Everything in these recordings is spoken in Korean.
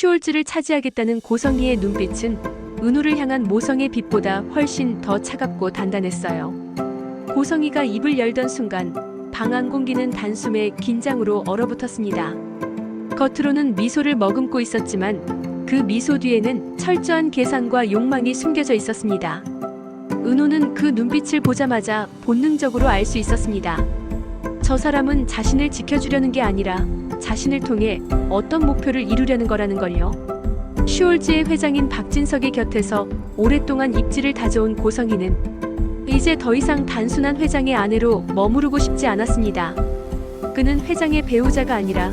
슈올츠를 차지하겠다는 고성희의 눈빛은 은호를 향한 모성의 빛보다 훨씬 더 차갑고 단단했어요. 고성희가 입을 열던 순간 방 안 공기는 단숨에 긴장으로 얼어붙었습니다. 겉으로는 미소를 머금고 있었지만 그 미소 뒤에는 철저한 계산과 욕망이 숨겨져 있었습니다. 은호는 그 눈빛을 보자마자 본능적으로 알 수 있었습니다. 저 사람은 자신을 지켜주려는 게 아니라 자신을 통해 어떤 목표를 이루려는 거라는 걸요. 슈올츠의 회장인 박진석의 곁에서 오랫동안 입지를 다져온 고성희는 이제 더 이상 단순한 회장의 아내로 머무르고 싶지 않았습니다. 그는 회장의 배우자가 아니라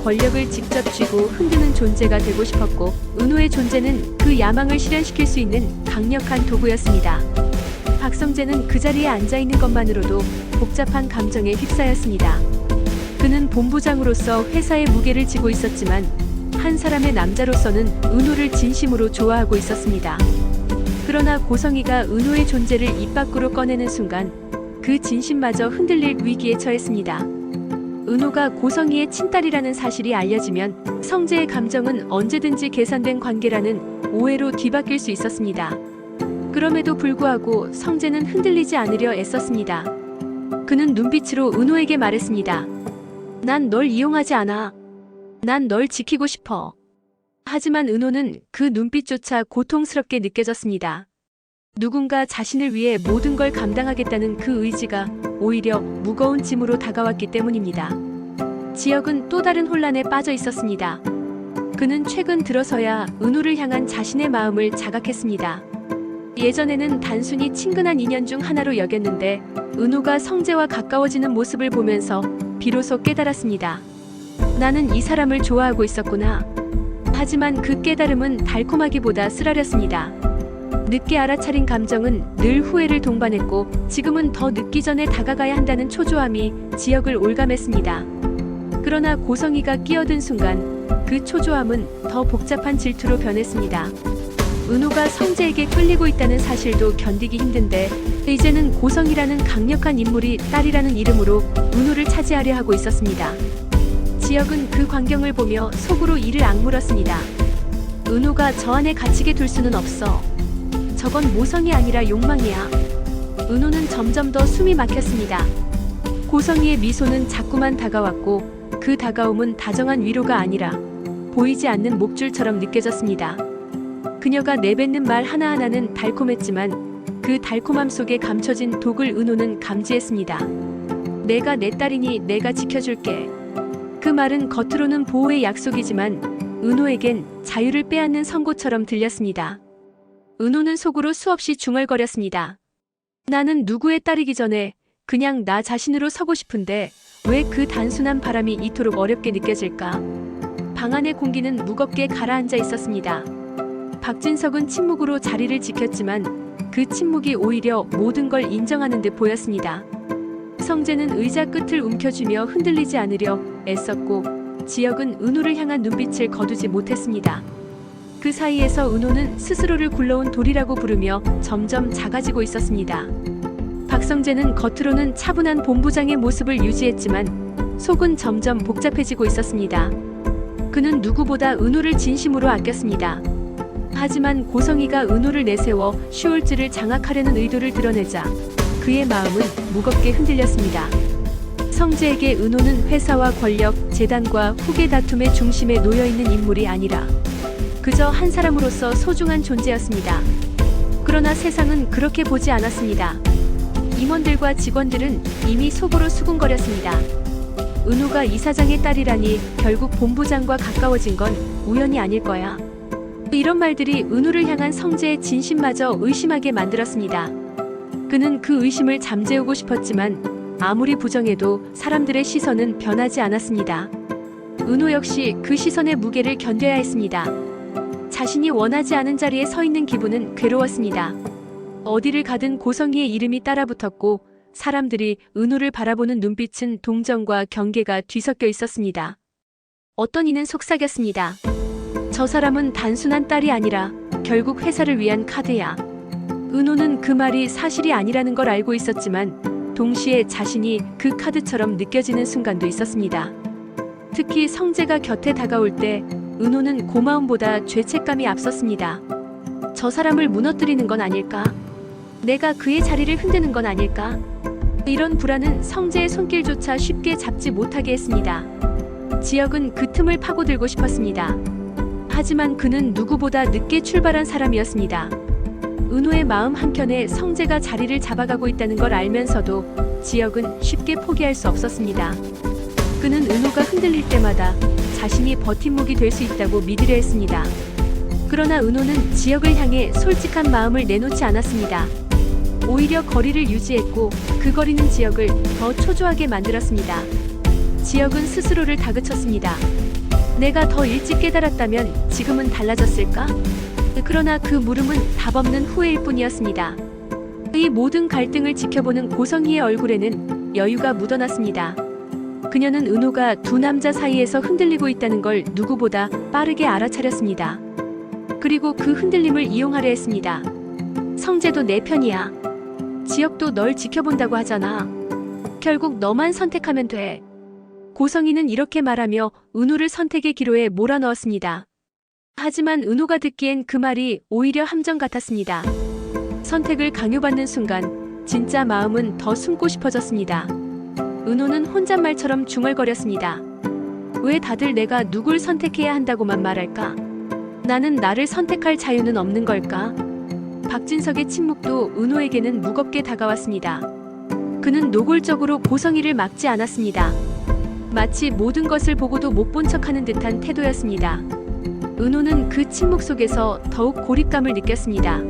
권력을 직접 쥐고 흔드는 존재가 되고 싶었고, 은호의 존재는 그 야망을 실현시킬 수 있는 강력한 도구였습니다. 박성재는 그 자리에 앉아있는 것만으로도 복잡한 감정에 휩싸였습니다. 그는 본부장으로서 회사의 무게를 지고 있었지만 한 사람의 남자로서는 은호를 진심으로 좋아하고 있었습니다. 그러나 고성희가 은호의 존재를 입 밖으로 꺼내는 순간 그 진심마저 흔들릴 위기에 처했습니다. 은호가 고성희의 친딸이라는 사실이 알려지면 성재의 감정은 언제든지 계산된 관계라는 오해로 뒤바뀔 수 있었습니다. 그럼에도 불구하고 성재는 흔들리지 않으려 애썼습니다. 그는 눈빛으로 은호에게 말했습니다. 난 널 이용하지 않아. 난 널 지키고 싶어. 하지만 은호는 그 눈빛조차 고통스럽게 느껴졌습니다. 누군가 자신을 위해 모든 걸 감당하겠다는 그 의지가 오히려 무거운 짐으로 다가왔기 때문입니다. 지혁은 또 다른 혼란에 빠져 있었습니다. 그는 최근 들어서야 은호를 향한 자신의 마음을 자각했습니다. 예전에는 단순히 친근한 인연 중 하나로 여겼는데 은호가 성재와 가까워지는 모습을 보면서 비로소 깨달았습니다. 나는 이 사람을 좋아하고 있었구나. 하지만 그 깨달음은 달콤하기보다 쓰라렸습니다. 늦게 알아차린 감정은 늘 후회를 동반했고 지금은 더 늦기 전에 다가가야 한다는 초조함이 지역을 올감했습니다. 그러나 고성희가 끼어든 순간 그 초조함은 더 복잡한 질투로 변했습니다. 은호가 성재에게 끌리고 있다는 사실도 견디기 힘든데 이제는 고성희라는 강력한 인물이 딸이라는 이름으로 은호를 차지하려 하고 있었습니다. 지역은 그 광경을 보며 속으로 이를 악물었습니다. 은호가 저 안에 갇히게 둘 수는 없어. 저건 모성이 아니라 욕망이야. 은호는 점점 더 숨이 막혔습니다. 고성희의 미소는 자꾸만 다가왔고 그 다가옴은 다정한 위로가 아니라 보이지 않는 목줄처럼 느껴졌습니다. 그녀가 내뱉는 말 하나하나는 달콤했지만 그 달콤함 속에 감춰진 독을 은호는 감지했습니다. 내가 내 딸이니 내가 지켜줄게. 그 말은 겉으로는 보호의 약속이지만 은호에겐 자유를 빼앗는 선고처럼 들렸습니다. 은호는 속으로 수없이 중얼거렸습니다. 나는 누구의 딸이기 전에 그냥 나 자신으로 서고 싶은데 왜 그 단순한 바람이 이토록 어렵게 느껴질까? 방 안의 공기는 무겁게 가라앉아 있었습니다. 박진석은 침묵으로 자리를 지켰지만 그 침묵이 오히려 모든 걸 인정하는 듯 보였습니다. 성재는 의자 끝을 움켜쥐며 흔들리지 않으려 애썼고 지역은 은호를 향한 눈빛을 거두지 못했습니다. 그 사이에서 은호는 스스로를 굴러온 돌이라고 부르며 점점 작아지고 있었습니다. 박성재는 겉으로는 차분한 본부장의 모습을 유지했지만 속은 점점 복잡해지고 있었습니다. 그는 누구보다 은호를 진심으로 아꼈습니다. 하지만 고성희가 은호를 내세워 슈올츠를 장악하려는 의도를 드러내자 그의 마음은 무겁게 흔들렸습니다. 성재에게 은호는 회사와 권력, 재단과 후계 다툼의 중심에 놓여있는 인물이 아니라 그저 한 사람으로서 소중한 존재였습니다. 그러나 세상은 그렇게 보지 않았습니다. 임원들과 직원들은 이미 속으로 수군거렸습니다. 은호가 이사장의 딸이라니 결국 본부장과 가까워진 건 우연이 아닐 거야. 이런 말들이 은호를 향한 성재의 진심마저 의심하게 만들었습니다. 그는 그 의심을 잠재우고 싶었지만 아무리 부정해도 사람들의 시선은 변하지 않았습니다. 은호 역시 그 시선의 무게를 견뎌야 했습니다. 자신이 원하지 않은 자리에 서 있는 기분은 괴로웠습니다. 어디를 가든 고성희의 이름이 따라붙었고 사람들이 은호를 바라보는 눈빛은 동정과 경계가 뒤섞여 있었습니다. 어떤 이는 속삭였습니다. 저 사람은 단순한 딸이 아니라 결국 회사를 위한 카드야. 은호는 그 말이 사실이 아니라는 걸 알고 있었지만 동시에 자신이 그 카드처럼 느껴지는 순간도 있었습니다. 특히 성재가 곁에 다가올 때 은호는 고마움보다 죄책감이 앞섰습니다. 저 사람을 무너뜨리는 건 아닐까? 내가 그의 자리를 흔드는 건 아닐까? 이런 불안은 성재의 손길조차 쉽게 잡지 못하게 했습니다. 지혁은 그 틈을 파고들고 싶었습니다. 하지만 그는 누구보다 늦게 출발한 사람이었습니다. 은호의 마음 한켠에 성재가 자리를 잡아가고 있다는 걸 알면서도 지혁은 쉽게 포기할 수 없었습니다. 그는 은호가 흔들릴 때마다 자신이 버팀목이 될 수 있다고 믿으려 했습니다. 그러나 은호는 지혁을 향해 솔직한 마음을 내놓지 않았습니다. 오히려 거리를 유지했고 그 거리는 지혁을 더 초조하게 만들었습니다. 지혁은 스스로를 다그쳤습니다. 내가 더 일찍 깨달았다면 지금은 달라졌을까? 그러나 그 물음은 답없는 후회일 뿐이었습니다. 이 모든 갈등을 지켜보는 고성희의 얼굴에는 여유가 묻어났습니다. 그녀는 은호가 두 남자 사이에서 흔들리고 있다는 걸 누구보다 빠르게 알아차렸습니다. 그리고 그 흔들림을 이용하려 했습니다. 성재도 내 편이야. 지혁도 널 지켜본다고 하잖아. 결국 너만 선택하면 돼. 고성희는 이렇게 말하며 은호를 선택의 기로에 몰아넣었습니다. 하지만 은호가 듣기엔 그 말이 오히려 함정 같았습니다. 선택을 강요받는 순간 진짜 마음은 더 숨고 싶어졌습니다. 은호는 혼잣말처럼 중얼거렸습니다. 왜 다들 내가 누굴 선택해야 한다고만 말할까? 나는 나를 선택할 자유는 없는 걸까? 박진석의 침묵도 은호에게는 무겁게 다가왔습니다. 그는 노골적으로 고성희를 막지 않았습니다. 마치 모든 것을 보고도 못 본 척하는 듯한 태도였습니다. 은호는 그 침묵 속에서 더욱 고립감을 느꼈습니다.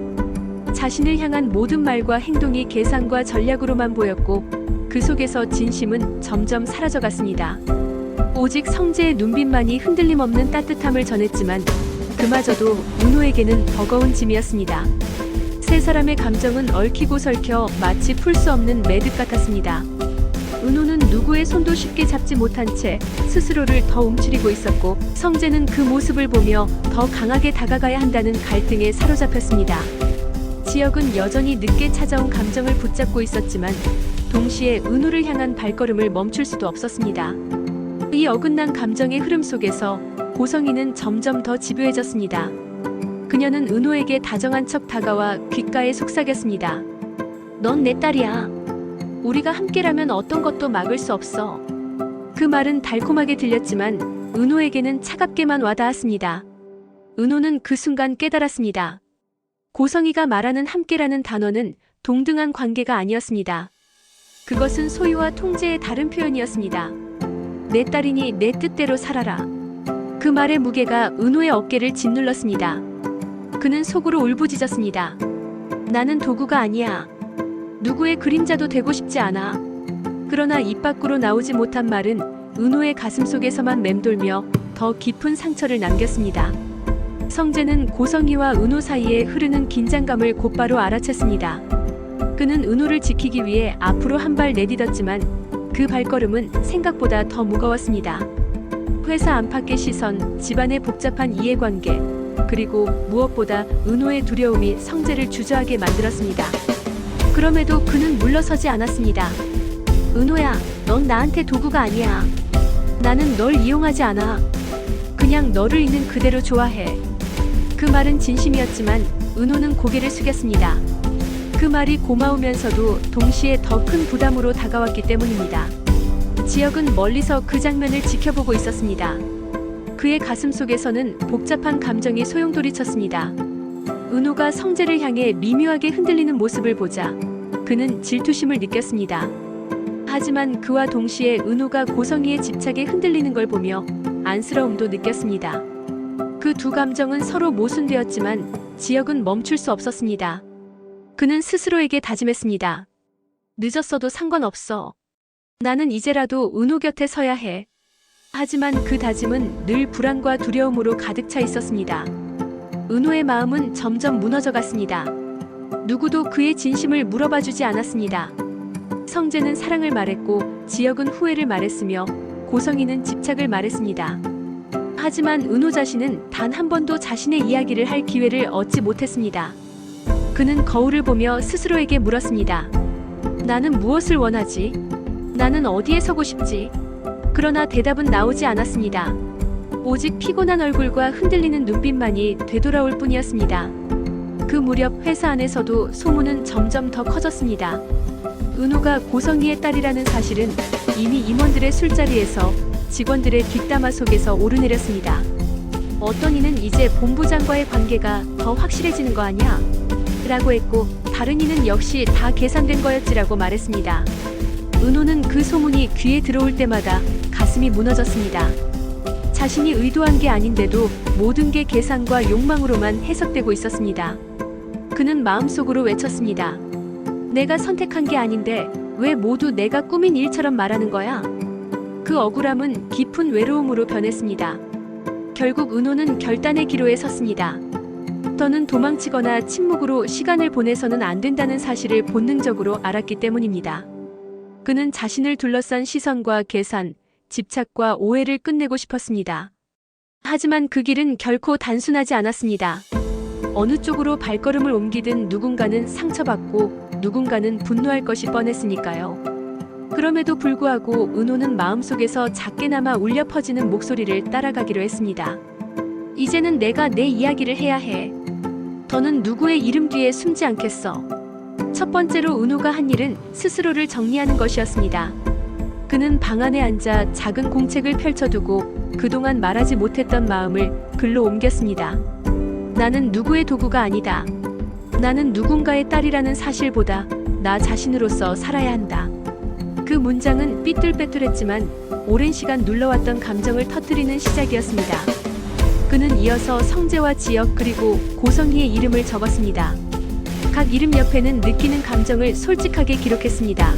자신을 향한 모든 말과 행동이 계산과 전략으로만 보였고 그 속에서 진심은 점점 사라져갔습니다. 오직 성재의 눈빛만이 흔들림 없는 따뜻함을 전했지만 그마저도 은호에게는 버거운 짐이었습니다. 세 사람의 감정은 얽히고 설켜 마치 풀 수 없는 매듭 같았습니다. 은호는 누구의 손도 쉽게 잡지 못한 채 스스로를 더 움츠리고 있었고 성재는 그 모습을 보며 더 강하게 다가가야 한다는 갈등에 사로잡혔습니다. 지혁은 여전히 늦게 찾아온 감정을 붙잡고 있었지만 동시에 은호를 향한 발걸음을 멈출 수도 없었습니다. 이 어긋난 감정의 흐름 속에서 고성희는 점점 더 집요해졌습니다. 그녀는 은호에게 다정한 척 다가와 귓가에 속삭였습니다. 넌 내 딸이야. 우리가 함께라면 어떤 것도 막을 수 없어. 그 말은 달콤하게 들렸지만 은호에게는 차갑게만 와닿았습니다. 은호는 그 순간 깨달았습니다. 고성희가 말하는 함께라는 단어는 동등한 관계가 아니었습니다. 그것은 소유와 통제의 다른 표현이었습니다. 내 딸이니 내 뜻대로 살아라. 그 말의 무게가 은호의 어깨를 짓눌렀습니다. 그는 속으로 울부짖었습니다. 나는 도구가 아니야. 누구의 그림자도 되고 싶지 않아. 그러나 입 밖으로 나오지 못한 말은 은호의 가슴 속에서만 맴돌며 더 깊은 상처를 남겼습니다. 성재는 고성희와 은호 사이에 흐르는 긴장감을 곧바로 알아챘습니다. 그는 은호를 지키기 위해 앞으로 한 발 내딛었지만 그 발걸음은 생각보다 더 무거웠습니다. 회사 안팎의 시선, 집안의 복잡한 이해관계, 그리고 무엇보다 은호의 두려움이 성재를 주저하게 만들었습니다. 그럼에도 그는 물러서지 않았습니다. 은호야, 넌 나한테 도구가 아니야. 나는 널 이용하지 않아. 그냥 너를 있는 그대로 좋아해. 그 말은 진심이었지만 은호는 고개를 숙였습니다. 그 말이 고마우면서도 동시에 더 큰 부담으로 다가왔기 때문입니다. 지혁은 멀리서 그 장면을 지켜보고 있었습니다. 그의 가슴 속에서는 복잡한 감정이 소용돌이쳤습니다. 은호가 성재를 향해 미묘하게 흔들리는 모습을 보자 그는 질투심을 느꼈습니다. 하지만 그와 동시에 은호가 고성희의 집착에 흔들리는 걸 보며 안쓰러움도 느꼈습니다. 그 두 감정은 서로 모순되었지만 지혁은 멈출 수 없었습니다. 그는 스스로에게 다짐했습니다. 늦었어도 상관없어. 나는 이제라도 은호 곁에 서야 해. 하지만 그 다짐은 늘 불안과 두려움으로 가득 차 있었습니다. 은호의 마음은 점점 무너져 갔습니다. 누구도 그의 진심을 물어봐 주지 않았습니다. 성재는 사랑을 말했고 지혁은 후회를 말했으며 고성희는 집착을 말했습니다. 하지만 은호 자신은 단 한 번도 자신의 이야기를 할 기회를 얻지 못했습니다. 그는 거울을 보며 스스로에게 물었습니다. 나는 무엇을 원하지? 나는 어디에 서고 싶지? 그러나 대답은 나오지 않았습니다. 오직 피곤한 얼굴과 흔들리는 눈빛만이 되돌아올 뿐이었습니다. 그 무렵 회사 안에서도 소문은 점점 더 커졌습니다. 은호가 고성희의 딸이라는 사실은 이미 임원들의 술자리에서 직원들의 뒷담화 속에서 오르내렸습니다. 어떤 이는 이제 본부장과의 관계가 더 확실해지는 거 아니야? 라고 했고, 다른 이는 역시 다 계산된 거였지라고 말했습니다. 은호는 그 소문이 귀에 들어올 때마다 가슴이 무너졌습니다. 자신이 의도한 게 아닌데도 모든 게 계산과 욕망으로만 해석되고 있었습니다. 그는 마음속으로 외쳤습니다. 내가 선택한 게 아닌데 왜 모두 내가 꾸민 일처럼 말하는 거야? 그 억울함은 깊은 외로움으로 변했습니다. 결국 은호는 결단의 기로에 섰습니다. 더는 도망치거나 침묵으로 시간을 보내서는 안 된다는 사실을 본능적으로 알았기 때문입니다. 그는 자신을 둘러싼 시선과 계산, 집착과 오해를 끝내고 싶었습니다. 하지만 그 길은 결코 단순하지 않았습니다. 어느 쪽으로 발걸음을 옮기든 누군가는 상처받고 누군가는 분노할 것이 뻔했으니까요. 그럼에도 불구하고 은호는 마음속에서 작게나마 울려 퍼지는 목소리를 따라가기로 했습니다. 이제는 내가 내 이야기를 해야 해. 더는 누구의 이름 뒤에 숨지 않겠어. 첫 번째로 은호가 한 일은 스스로를 정리하는 것이었습니다. 그는 방 안에 앉아 작은 공책을 펼쳐두고 그동안 말하지 못했던 마음을 글로 옮겼습니다. 나는 누구의 도구가 아니다. 나는 누군가의 딸이라는 사실보다 나 자신으로서 살아야 한다. 그 문장은 삐뚤빼뚤했지만 오랜 시간 눌러왔던 감정을 터뜨리는 시작이었습니다. 그는 이어서 성재와 지역 그리고 고성희의 이름을 적었습니다. 각 이름 옆에는 느끼는 감정을 솔직하게 기록했습니다.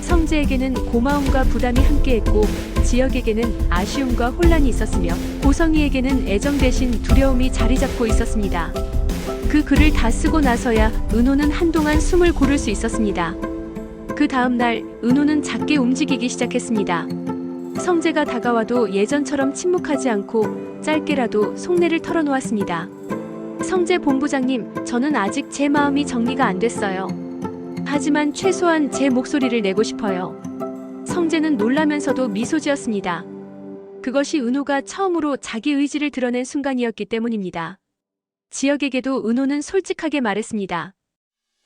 성재에게는 고마움과 부담이 함께했고 지역에게는 아쉬움과 혼란이 있었으며 고성희에게는 애정 대신 두려움이 자리 잡고 있었습니다. 그 글을 다 쓰고 나서야 은호는 한동안 숨을 고를 수 있었습니다. 그 다음 날 은호는 작게 움직이기 시작했습니다. 성재가 다가와도 예전처럼 침묵하지 않고 짧게라도 속내를 털어놓았습니다. 성재 본부장님, 저는 아직 제 마음이 정리가 안 됐어요. 하지만 최소한 제 목소리를 내고 싶어요. 성재는 놀라면서도 미소 지었습니다. 그것이 은호가 처음으로 자기 의지를 드러낸 순간이었기 때문입니다. 지역에게도 은호는 솔직하게 말했습니다.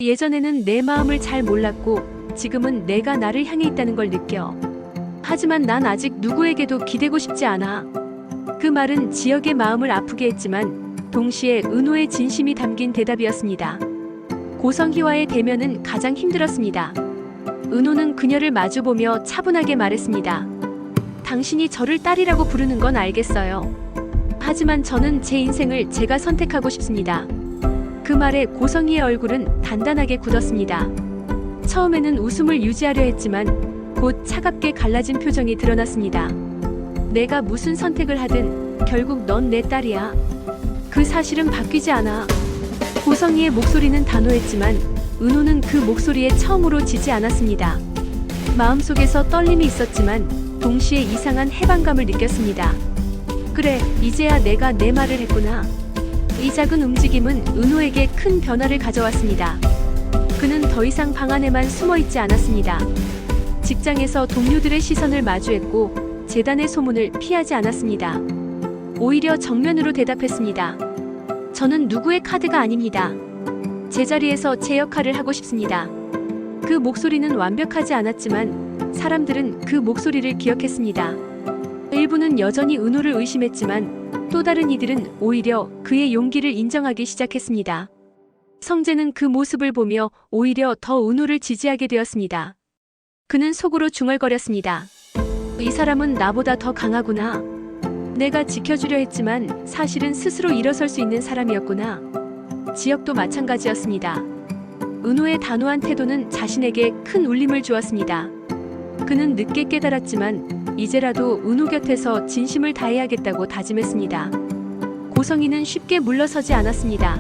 예전에는 내 마음을 잘 몰랐고 지금은 내가 나를 향해 있다는 걸 느껴. 하지만 난 아직 누구에게도 기대고 싶지 않아. 그 말은 지역의 마음을 아프게 했지만 동시에 은호의 진심이 담긴 대답이었습니다. 고성희와의 대면은 가장 힘들었습니다. 은호는 그녀를 마주보며 차분하게 말했습니다. 당신이 저를 딸이라고 부르는 건 알겠어요. 하지만 저는 제 인생을 제가 선택하고 싶습니다. 그 말에 고성희의 얼굴은 단단하게 굳었습니다. 처음에는 웃음을 유지하려 했지만 곧 차갑게 갈라진 표정이 드러났습니다. 내가 무슨 선택을 하든 결국 넌 내 딸이야. 그 사실은 바뀌지 않아. 고성희의 목소리는 단호했지만 은호는 그 목소리에 처음으로 지지 않았습니다. 마음속에서 떨림이 있었지만 동시에 이상한 해방감을 느꼈습니다. 그래, 이제야 내가 내 말을 했구나. 이 작은 움직임은 은호에게 큰 변화를 가져왔습니다. 그는 더 이상 방 안에만 숨어있지 않았습니다. 직장에서 동료들의 시선을 마주했고 재단의 소문을 피하지 않았습니다. 오히려 정면으로 대답했습니다. 저는 누구의 카드가 아닙니다. 제자리에서 제 역할을 하고 싶습니다. 그 목소리는 완벽하지 않았지만 사람들은 그 목소리를 기억했습니다. 일부는 여전히 은호를 의심했지만 또 다른 이들은 오히려 그의 용기를 인정하기 시작했습니다. 성재는 그 모습을 보며 오히려 더 은호를 지지하게 되었습니다. 그는 속으로 중얼거렸습니다. 이 사람은 나보다 더 강하구나. 내가 지켜주려 했지만 사실은 스스로 일어설 수 있는 사람이었구나. 지역도 마찬가지였습니다. 은호의 단호한 태도는 자신에게 큰 울림을 주었습니다. 그는 늦게 깨달았지만 이제라도 은호 곁에서 진심을 다해야겠다고 다짐했습니다. 고성희는 쉽게 물러서지 않았습니다.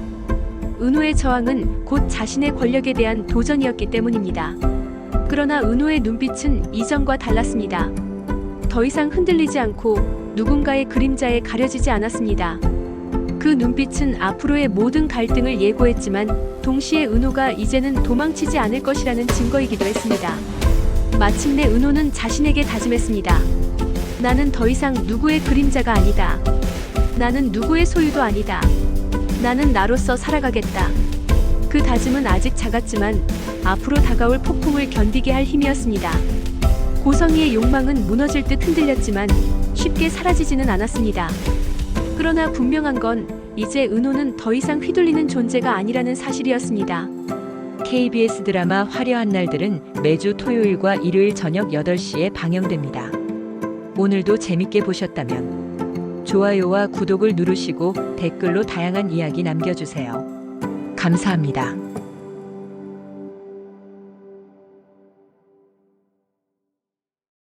은호의 저항은 곧 자신의 권력에 대한 도전이었기 때문입니다. 그러나 은호의 눈빛은 이전과 달랐습니다. 더 이상 흔들리지 않고 누군가의 그림자에 가려지지 않았습니다. 그 눈빛은 앞으로의 모든 갈등을 예고했지만 동시에 은호가 이제는 도망치지 않을 것이라는 증거이기도 했습니다. 마침내 은호는 자신에게 다짐했습니다. 나는 더 이상 누구의 그림자가 아니다. 나는 누구의 소유도 아니다. 나는 나로서 살아가겠다. 그 다짐은 아직 작았지만 앞으로 다가올 폭풍을 견디게 할 힘이었습니다. 고성이의 욕망은 무너질 듯 흔들렸지만 쉽게 사라지지는 않았습니다. 그러나 분명한 건 이제 은호는 더 이상 휘둘리는 존재가 아니라는 사실이었습니다. KBS 드라마 화려한 날들은 매주 토요일과 일요일 저녁 8시에 방영됩니다. 오늘도 재밌게 보셨다면 좋아요와 구독을 누르시고 댓글로 다양한 이야기 남겨주세요. 감사합니다.